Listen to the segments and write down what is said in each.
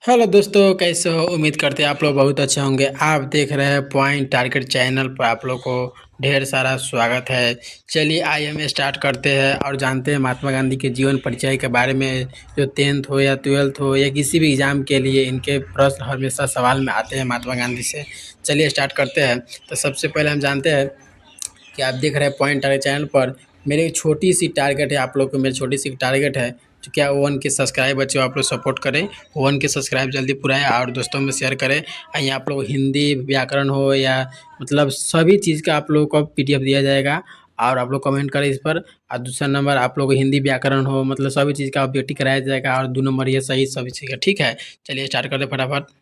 Hello दोस्तों, कैसे हो? उम्मीद करते हैं आप लोग बहुत अच्छे होंगे। आप देख रहे हैं पॉइंट टारगेट चैनल पर। आप लोग को ढेर सारा स्वागत है। चलिए आइए हम स्टार्ट करते हैं और जानते हैं महात्मा गांधी के जीवन परिचय के बारे में। जो 10th हो या 12th हो या किसी भी एग्ज़ाम के लिए इनके प्रश्न हमेशा सवाल में आते हैं महात्मा गांधी से। चलिए स्टार्ट करते हैं। तो सबसे पहले हम जानते हैं कि आप देख रहे हैं पॉइंट टारगेट चैनल पर। मेरी एक छोटी सी टारगेट है, आप लोग को मेरी छोटी सी टारगेट है। तो क्या 1 के सब्सक्राइब बच्चों आप लोग सपोर्ट करें। 1 के सब्सक्राइब जल्दी पूरा है और दोस्तों में शेयर करें। यहाँ आप लोग हिंदी व्याकरण हो या मतलब सभी चीज़ का आप लोगों को पीडीएफ दिया जाएगा और आप लोग कमेंट करें इस पर। और दूसरा नंबर आप लोग को हिंदी व्याकरण हो मतलब सभी चीज़ का ऑब्जेक्टिव कराया जाएगा और 2 नंबर ये सही सभी चीज़ का। ठीक है, चलिए स्टार्ट करते फटाफट।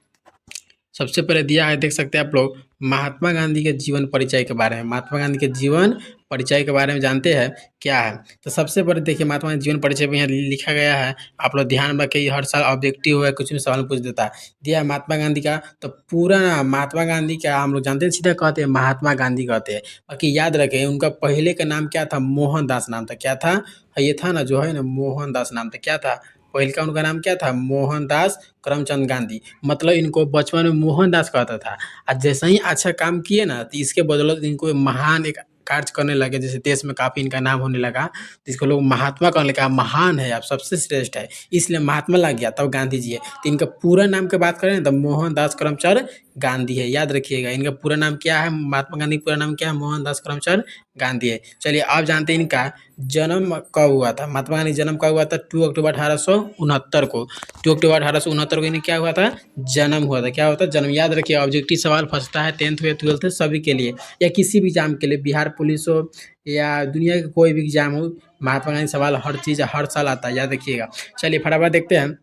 सबसे पहले दिया है, देख सकते हैं आप लोग, महात्मा गांधी के जीवन परिचय के बारे में। महात्मा गांधी के जीवन परिचय के बारे में जानते हैं क्या है। तो सबसे पहले देखिए महात्मा गांधी जीवन परिचय में यहाँ लिखा गया है। आप लोग ध्यान रखें, हर साल ऑब्जेक्टिव है, कुछ भी सवाल पूछ देता है। दिया है महात्मा गांधी का, तो पूरा नाम महात्मा गांधी का हम लोग जानते हैं, सीधा कहते हैं महात्मा गांधी कहते हैं। बाकी याद रखें उनका पहले का नाम क्या था, मोहनदास नाम था। क्या था? ये था ना, जो है ना, मोहनदास नाम था। क्या था पहले का? उनका नाम क्या था? मोहनदास करमचंद गांधी। मतलब इनको बचपन में मोहनदास कहता था। और जैसे ही अच्छा काम किए ना, तो इसके बदौलत इनको महान एक कार्य करने लगे, जैसे देश में काफ़ी इनका नाम होने लगा, तो इसको लोग महात्मा कहने लगा। महान है, आप सबसे श्रेष्ठ है, इसलिए महात्मा लग गया, तब गांधी जी है। तो इनका पूरा नाम की बात करें तो मोहनदास करमचंद गांधी है। याद रखिएगा, इनका पूरा नाम क्या है, महात्मा गांधी का पूरा नाम क्या है, मोहनदास करमचंद गांधी है। चलिए आप जानते हैं इनका जन्म कब हुआ था। महात्मा गांधी जन्म कब हुआ था? 2 अक्टूबर 1869 को। 2 अक्टूबर 1869 को इन्हें क्या हुआ था? जन्म हुआ था। क्या होता है? जन्म। याद रखिए, ऑब्जेक्टिव सवाल फंसता है 10th हो या 12th हो, सभी के लिए या किसी भी एग्जाम के लिए, बिहार पुलिस हो या दुनिया का कोई भी एग्जाम हो, महात्मा गांधी सवाल हर चीज़ हर साल आता है, याद रखिएगा। चलिए फटाफट देखते हैं।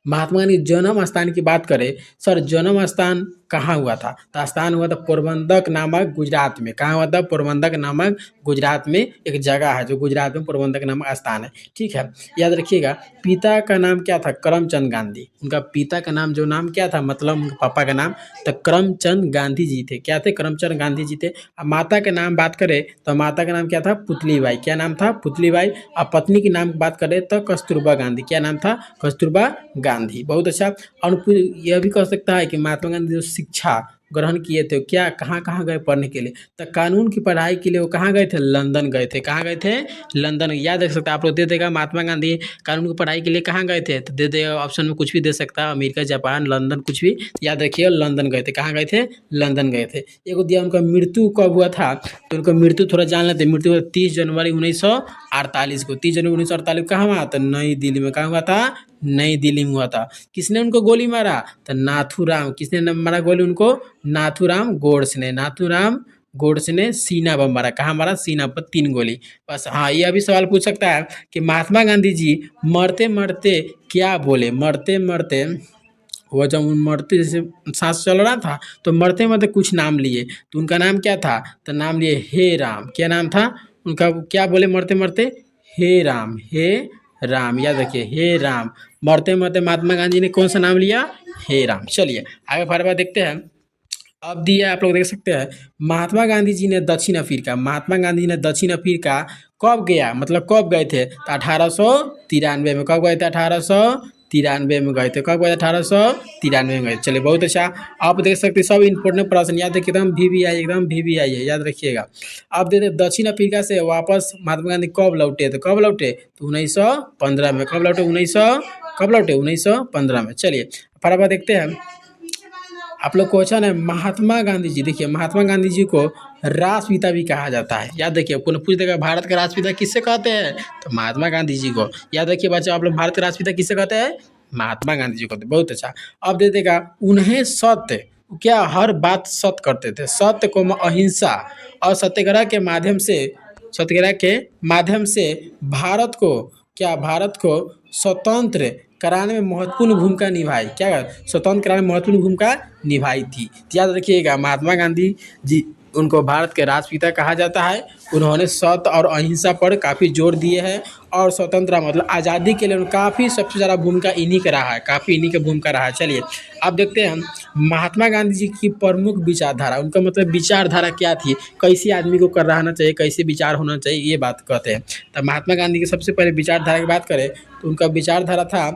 महात्मा गांधी जन्म स्थान की बात करें, सर जन्म स्थान कहाँ हुआ था? तो स्थान हुआ था पोरबंदर नामक गुजरात में। कहाँ हुआ था? पोरबंदर नामक गुजरात में एक जगह है, जो गुजरात में पोरबंदर नामक स्थान है। ठीक है, याद रखिएगा। पिता का नाम क्या था? करमचंद गांधी। उनका पिता का नाम, जो नाम क्या था, मतलब उनके पापा का नाम, तो करमचंद गांधी जी थे। क्या थे? करमचंद गांधी जी थे। अब माता के नाम बात करें तो माता का नाम क्या था? पुतलीबाई। क्या नाम था? पुतलीबाई। अब पत्नी के नाम की बात करें तो कस्तूरबा गांधी। क्या नाम था? कस्तूरबा गांधी। बहुत अच्छा। और यह भी कह सकता है कि महात्मा गांधी जो शिक्षा ग्रहण किए थे, क्या कहाँ कहाँ गए पढ़ने के लिए? तो कानून की पढ़ाई के लिए वो कहाँ गए थे? लंदन गए थे। कहाँ गए थे? लंदन। याद रख सकते हैं आप लोग। दे देगा महात्मा गांधी कानून की पढ़ाई के लिए कहाँ गए थे, तो दे देगा ऑप्शन में कुछ भी दे सकता है, अमेरिका, जापान, लंदन, कुछ भी। याद रखिए लंदन गए थे। कहाँ गए थे? लंदन गए थे। एगो दिया उनका मृत्यु कब हुआ था, तो उनका मृत्यु थोड़ा जान लेते हैं। मृत्यु 30 जनवरी 1948 को। 30 जनवरी 1948 कहाँ हुआ था? नई दिल्ली में। कहाँ हुआ था? नई दिल्ली में हुआ था। किसने उनको गोली मारा? तो नाथूराम। किसने मारा गोली उनको? नाथूराम गोडसे ने। नाथूराम गोडसे ने सीना पर मारा। कहाँ मारा? सीना पर 3 गोली। बस। हाँ, यह भी सवाल पूछ सकता है कि महात्मा गांधी जी मरते मरते क्या बोले? मरते मरते वो जब मरते, जैसे सांस चल रहा था तो मरते मरते कुछ नाम लिए, तो उनका नाम क्या था? तो नाम लिए हे राम। क्या नाम था उनका? क्या बोले मरते मरते? हे राम, हे राम। याद रखिए, हे राम। मरते मरते महात्मा गांधी ने कौन सा नाम लिया? हे राम। चलिए आगे फटाफट देखते हैं। अब दिया आप लोग देख सकते हैं, महात्मा गांधी जी ने दक्षिण अफ्रीका। महात्मा गांधी ने दक्षिण अफ्रीका कब गया, मतलब कब गए थे? तो 1893 में। कब गए थे? 1893 में गए थे। कब गए थे? 1893 में गए। चलिए बहुत अच्छा। आप देख सकते हैं सब इंपॉर्टेंट प्रश्न याद रखिए, एकदम VVI, एकदम VVI है, याद रखिएगा। अब देखते दक्षिण अफ्रीका से वापस महात्मा गांधी कब लौटे? तो कब लौटे? तो 1915 में। कब लौटे? 1915 में। चलिए फटाफट देखते हैं। आप लोग क्वेश्चन है, महात्मा गांधी जी, देखिए महात्मा गांधी जी को राष्ट्रपिता भी कहा जाता है। याद रखिए, आपको पूछ देगा भारत का राष्ट्रपिता किससे कहते हैं, तो महात्मा गांधी जी को। याद रखिए बच्चों, आप लोग भारत के राष्ट्रपिता किससे कहते हैं? महात्मा गांधी जी को कहते हैं। बहुत अच्छा। अब दे देगा, उन्हें सत्य, क्या हर बात सत्य करते थे, सत्य को अहिंसा और सत्याग्रह के माध्यम से, सत्याग्रह के माध्यम से भारत को, क्या भारत को स्वतंत्र कराने में महत्वपूर्ण भूमिका निभाई। क्या स्वतंत्र कराने में महत्वपूर्ण भूमिका निभाई थी। तो याद रखिएगा महात्मा गांधी जी, उनको भारत के राष्ट्रपिता कहा जाता है। उन्होंने सत्य और अहिंसा पर काफ़ी जोर दिए हैं और स्वतंत्रता मतलब आज़ादी के लिए काफ़ी सबसे ज़्यादा भूमिका इन्हीं का रहा है, काफ़ी इन्हीं का भूमिका रहा है। चलिए अब देखते हैं हम महात्मा गांधी जी की प्रमुख विचारधारा, उनका मतलब विचारधारा क्या थी, कैसे आदमी को कर रहना चाहिए, कैसे विचार होना चाहिए, ये बात कहते हैं। तो महात्मा गांधी की सबसे पहले विचारधारा की बात करें तो उनका विचारधारा था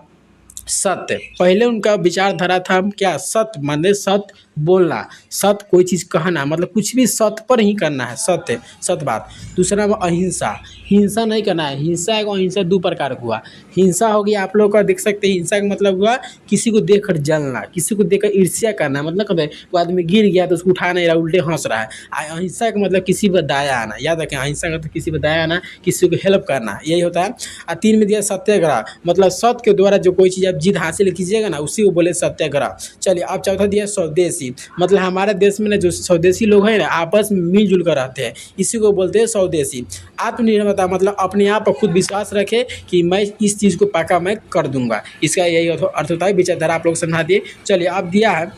सत्य, पहले उनका विचारधारा था क्या, सत्य माने सत्य बोलना, सत्य कोई चीज़ कहना, मतलब कुछ भी सत्य पर ही करना है, सत्य सत्य बात। दूसरा नंबर अहिंसा, हिंसा नहीं करना है। हिंसा एवं अहिंसा दो प्रकार का हुआ। हिंसा हो गया आप लोग का, देख सकते हैं हिंसा का मतलब हुआ किसी को देखकर जलना, किसी को देखकर ईर्ष्या करना, मतलब कहते हैं वो आदमी गिर गया तो उसको उठा नहीं रहा, उल्टे हंस रहा है। अहिंसा का मतलब किसी पर दया आना, याद रखें अहिंसा का मतलब किसी पर दया आना, किसी को हेल्प करना, यही होता है। और तीन में दिया सत्याग्रह, मतलब सत्य के द्वारा जो कोई चीज़ आप जीत हासिल कीजिएगा ना, उसी को बोले सत्याग्रह। चलिए अब चौथा दिया स्वदेशी, मतलब हमारे देश में ना जो स्वदेशी लोग हैं ना आपस में मिलजुल कर रहते हैं, इसी को बोलते हैं स्वदेशी। आत्मनिर्भरता मतलब अपने आप पर खुद विश्वास रखे कि मैं इस चीज़ को पक्का मैं कर दूंगा, इसका यही अर्थ होता है। विचारधारा आप लोग समझा दिए। चलिए अब दिया है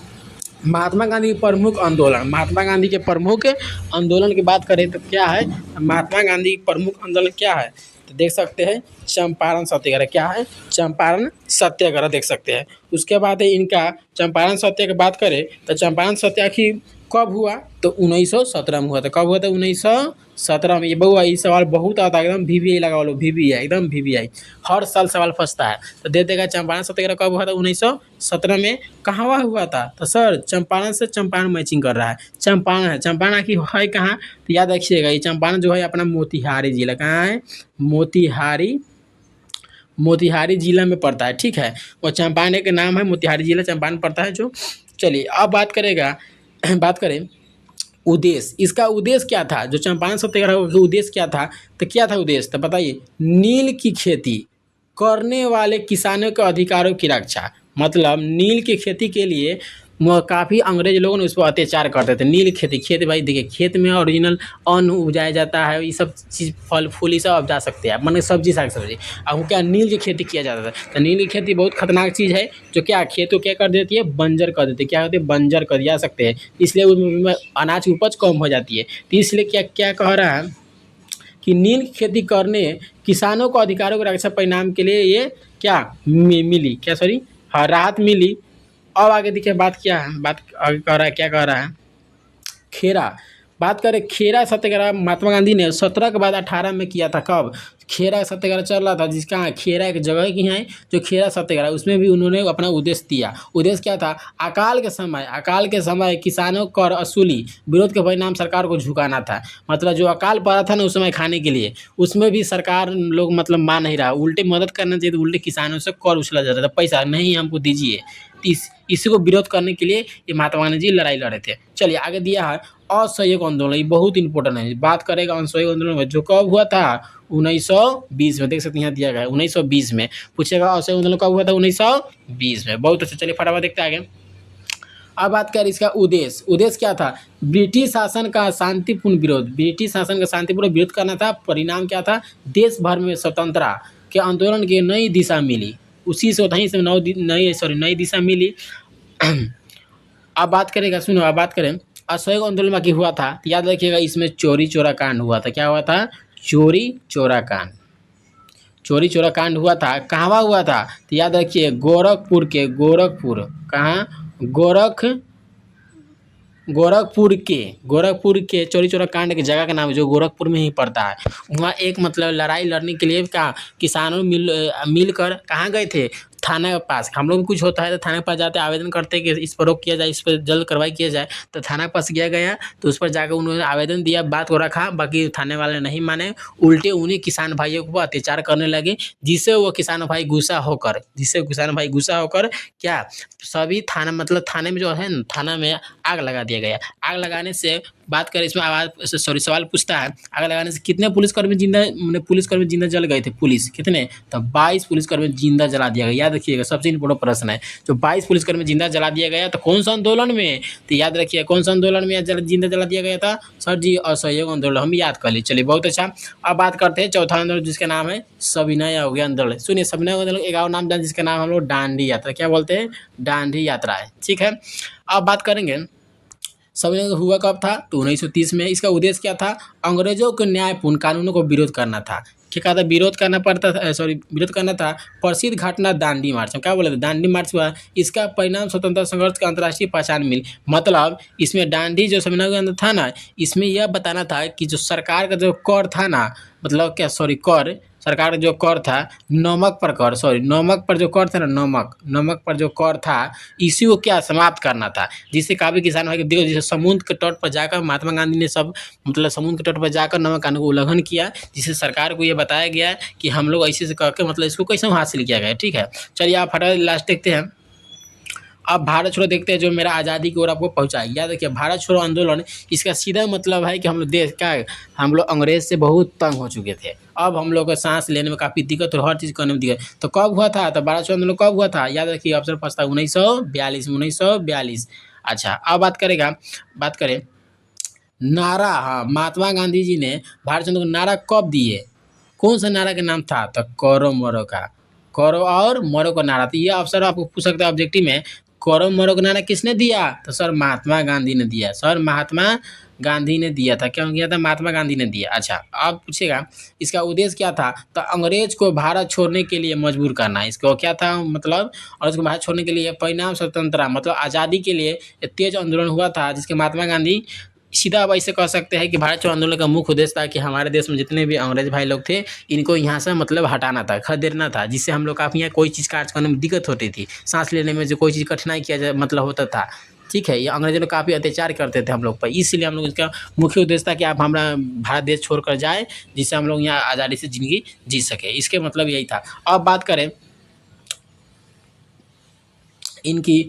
महात्मा गांधी के प्रमुख आंदोलन। महात्मा गांधी के प्रमुख आंदोलन की बात करें तो क्या है, महात्मा गांधी के प्रमुख आंदोलन क्या है, तो देख सकते हैं चंपारण सत्याग्रह। क्या है, चंपारण सत्याग्रह देख सकते हैं। उसके बाद है इनका चंपारण सत्याग्रह की बात करें तो चंपारण सत्याग्रह कब हुआ, तो 1917 में हुआ था। कब हुआ था, 1917 में। ये बहुआ ये सवाल बहुत आता है, एकदम VVI लगा लो, VVI एकदम VVI, हर साल सवाल फंसता है। तो दे देगा चंपारण सत्याग्रह कब हुआ था, 1917 में। कहाँ हुआ था, तो सर चंपारण से चंपारण मैचिंग कर रहा है, चंपारण है। चंपारण की है कहाँ, तो याद रखिएगा ये चंपारण जो है अपना मोतिहारी जिला, कहाँ है, मोतिहारी जिला में पड़ता है, ठीक है। और चंपारण के नाम है, मोतिहारी जिला चंपारण पड़ता है जो। चलिए अब बात करें उद्देश्य, इसका उद्देश्य क्या था, जो चंपारण सत्याग्रह का उद्देश्य क्या था, तो क्या था उद्देश्य, तो बताइए, नील की खेती करने वाले किसानों के अधिकारों की रक्षा। मतलब नील की खेती के लिए काफ़ी अंग्रेज लोगों ने उस पर अत्याचार करते थे। नील खेती, खेत भाई देखिए, खेत में ओरिजिनल अन्न उपजाया जाता है, ये सब चीज़ फल फूल ये सब उपजा सकते हैं आप, मतलब सब्जी साग सब्जी। अब क्या नील की खेती किया जाता था, तो नील की खेती बहुत खतरनाक चीज़ है, जो क्या खेत को क्या कर देती है, बंजर कर देती है। क्या होती है, बंजर कर दिया सकते हैं, इसलिए उसमें अनाज की उपज कम हो जाती है। तो इसलिए क्या क्या कह रहा है कि नील की खेती करने किसानों को अधिकारों की रक्षा परिणाम के लिए ये क्या मिली, क्या सॉरी, हाँ राहत मिली। अब आगे देखिए बात क्या है, बात आगे कह रहा है, क्या कह रहा है, खेरा। बात करें खेरा सत्याग्रह महात्मा गांधी ने 17 के बाद 18 में किया था। कब, खेरा सत्याग्रह चल रहा था, जिसका खेरा एक जगह की है जो खेरा सत्याग्रह, उसमें भी उन्होंने अपना उद्देश्य दिया। उद्देश्य क्या था, अकाल के समय किसानों कर वसूली विरोध के परिणाम सरकार को झुकाना था। मतलब जो अकाल पड़ा था ना उस समय खाने के लिए, उसमें भी सरकार लोग मतलब मान नहीं रहा, उल्टे मदद करना चाहिए तो उल्टे किसानों से कर उछला जाता था, पैसा नहीं हमको दीजिए। इसी को विरोध करने के लिए ये महात्मा गांधी जी लड़ाई लड़े थे। चलिए आगे दिया है असहयोग आंदोलन, ये बहुत इंपॉर्टेंट है, बात करेगा असहयोग आंदोलन में, जो कब हुआ था, 1920 में। देख सकते हैं यहाँ दिया गया है 1920 में। पूछेगा असहयोग आंदोलन कब हुआ था, 1920 में। बहुत अच्छा, चलिए फटाफट देखते आगे। अब बात करें इसका उद्देश्य क्या था, ब्रिटिश शासन का शांतिपूर्ण विरोध, ब्रिटिश शासन का शांतिपूर्ण विरोध करना था। परिणाम क्या था, देश भर में स्वतंत्रता के आंदोलन की नई दिशा मिली, उसी से वहीं से नई दिशा मिली। अब बात करेगा, सुनो अब बात करें असहयोग आंदोलन बाकी हुआ था, तो याद रखिएगा इसमें चोरी चोरा कांड हुआ था। क्या हुआ था, चोरी चोरा कांड हुआ था। कहाँ हुआ था, तो याद रखिए गोरखपुर, कहाँ, गोरखपुर के चोरी चोरा कांड की जगह का नाम है जो गोरखपुर में ही पड़ता है। वहाँ एक मतलब लड़ाई लड़ने के लिए क्या किसानों मिलकर कहाँ गए थे, थाना के पास। हम लोग कुछ होता है तो थाने के पास जाते आवेदन करते हैं कि इस पर रोक किया जाए, इस पर जल्द कार्रवाई किया जाए। तो थाना के पास गया तो उस पर जाकर उन्होंने आवेदन दिया, बात को रखा, बाकी थाने वाले नहीं माने, उल्टे उन्हीं किसान भाइयों को अत्याचार करने लगे, जिससे किसान भाई गुस्सा होकर क्या सभी थाना मतलब थाने में जो है ना, थाना में आग लगा दिया गया। आग लगाने से बात करें इसमें सवाल पूछता है, आग लगाने से कितने पुलिसकर्मी जिंदा जल गए थे, पुलिस कितने, तो 22 पुलिसकर्मी जिंदा जला दिया गया। याद रखिएगा सबसे इम्पोर्टेंट प्रश्न है, जो 22 पुलिसकर्मी जिंदा जला दिया गया तो कौन सा आंदोलन में, तो याद रखिए कौन सा आंदोलन में जिंदा जला दिया गया था, सर जी असहयोग आंदोलन, हम याद कर ली। चलिए बहुत अच्छा। अब बात करते हैं चौथा आंदोलन जिसका नाम है सविनय अवज्ञा आंदोलन। सुनिए सविनय आंदोलन एक और नाम जान जिसका नाम हम लोग दांडी यात्रा, क्या बोलते हैं, दांडी यात्रा है, ठीक है। अब बात करेंगे सविनय हुआ कब था, तो 1930 में। इसका उद्देश्य क्या था, अंग्रेजों के न्यायपूर्ण कानूनों को विरोध करना था। क्या कहा था, विरोध करना पड़ता था, सॉरी विरोध करना था प्रसिद्ध घटना दांडी मार्च में। क्या बोले थे, दांडी मार्च हुआ, इसका परिणाम स्वतंत्रता संघर्ष का अंतर्राष्ट्रीय पहचान मिली। मतलब इसमें दांडी जो सम्मेलन था ना, इसमें यह बताना था कि जो सरकार का जो कर था ना, मतलब क्या, सॉरी कर, सरकार का जो कर था नमक पर कर, सॉरी नमक पर जो कर था ना, नमक नमक पर जो कर था, इसी को क्या समाप्त करना था। जिससे काफ़ी किसान भाई देखो, जैसे समुद्र के तट पर जाकर महात्मा गांधी ने सब, मतलब समुद्र के तट पर जाकर नमक कानून का उल्लंघन किया, जिससे सरकार को ये बताया गया कि हम लोग ऐसे से करके मतलब इसको कैसे हासिल किया गया। ठीक है, चलिए आप फटाफट लास्ट देखते हैं। अब भारत छोड़ो देखते हैं, जो मेरा आज़ादी की ओर आपको पहुँचाएगी। याद रखिए, भारत छोड़ो आंदोलन, इसका सीधा मतलब है कि हम लोग देश का, हम लोग अंग्रेज से बहुत तंग हो चुके थे। अब हम लोग को सांस लेने में काफ़ी दिक्कत और हर चीज़ करने में दिक्कत। तो कब हुआ था, तो भारत छोड़ो आंदोलन कब हुआ था, याद रखिए ऑप्शन फर्स्ट था 1942 1942। अच्छा, अब बात करें नारा। हाँ, महात्मा गांधी जी ने भारत छोड़ो आंदोलन को नारा कब दिए, कौन सा नारा का नाम था, तो करो मरो का, करो और मरो का नारा। तो ये अवसर आपको पूछ सकता है ऑब्जेक्टिव में, करो मरो का नारा किसने दिया, तो सर महात्मा गांधी ने दिया, सर महात्मा गांधी ने दिया था। क्यों किया था, महात्मा गांधी ने दिया। अच्छा, अब पूछेगा इसका उद्देश्य क्या था, तो अंग्रेज को भारत छोड़ने के लिए मजबूर करना। इसको क्या था मतलब, और इसको भारत छोड़ने के लिए परिणाम स्वतंत्रता मतलब आज़ादी के लिए तेज आंदोलन हुआ था, जिसके महात्मा गांधी सीधा अब ऐसे कह सकते हैं कि भारत छोड़ो आंदोलन का मुख्य उद्देश्य था कि हमारे देश में जितने भी अंग्रेज भाई लोग थे, इनको यहाँ से मतलब हटाना था, खदेड़ना था, जिससे हम लोग काफ़ी यहाँ कोई चीज़ कार्य करने में दिक्कत होती थी, सांस लेने में जो कोई चीज़ कठिनाई किया जाए मतलब होता था। ठीक है, ये अंग्रेजों लोग काफ़ी अत्याचार करते थे हम लोग पर, इसलिए हम लोग इसका मुख्य उद्देश्य था कि आप हमारा भारत देश छोड़कर जाए, जिससे हम लोग यहाँ आज़ादी से ज़िंदगी जी सके। इसके मतलब यही था। अब बात करें इनकी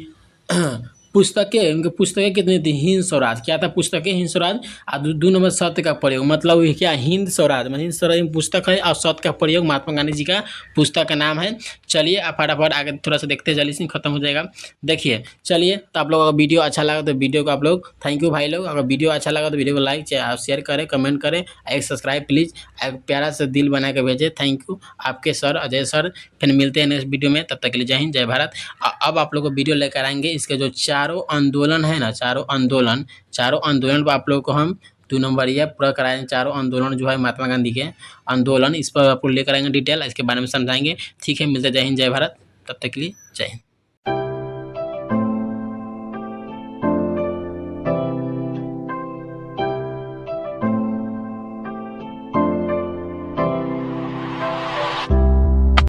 पुस्तकें, इनकी पुस्तकें कितनी थी, हिंद स्वराज, क्या था पुस्तकें, हिंद स्वराज। और दो नंबर सत्य का प्रयोग, मतलब ये क्या, हिंद स्वराज मतलब हिंद स्वराज में पुस्तक है, और सत्य का प्रयोग महात्मा गांधी जी का पुस्तक का नाम है। चलिए आप फटाफट आगे थोड़ा सा देखते हैं, जल्दी से खत्म हो जाएगा। देखिए चलिए, तो आप लोग अगर वीडियो अच्छा लगा तो वीडियो को आप लोग थैंक यू भाई लोग, अगर वीडियो अच्छा लगा तो वीडियो को लाइक शेयर करें, कमेंट करें, एक सब्सक्राइब प्लीज़, एक प्यारा सा दिल बना के भेजें। थैंक यू आपके सर अजय सर। फिर मिलते हैं नेक्स्ट वीडियो में, तब तक के लिए जय हिंद जय भारत। अब आप लोग को वीडियो लेकर आएंगे, इसके जो चारों आंदोलन है ना, चारों आंदोलन पर आप लोग को हम 2 नंबर ये पूरा कराएंगे। चारों आंदोलन जो है महात्मा गांधी के आंदोलन, इस पर आप लोग लेकर आएंगे डिटेल, इसके बारे में समझाएंगे। ठीक है, मिलते जय हिंद जय भारत, तब तक के लिए जय हिंद।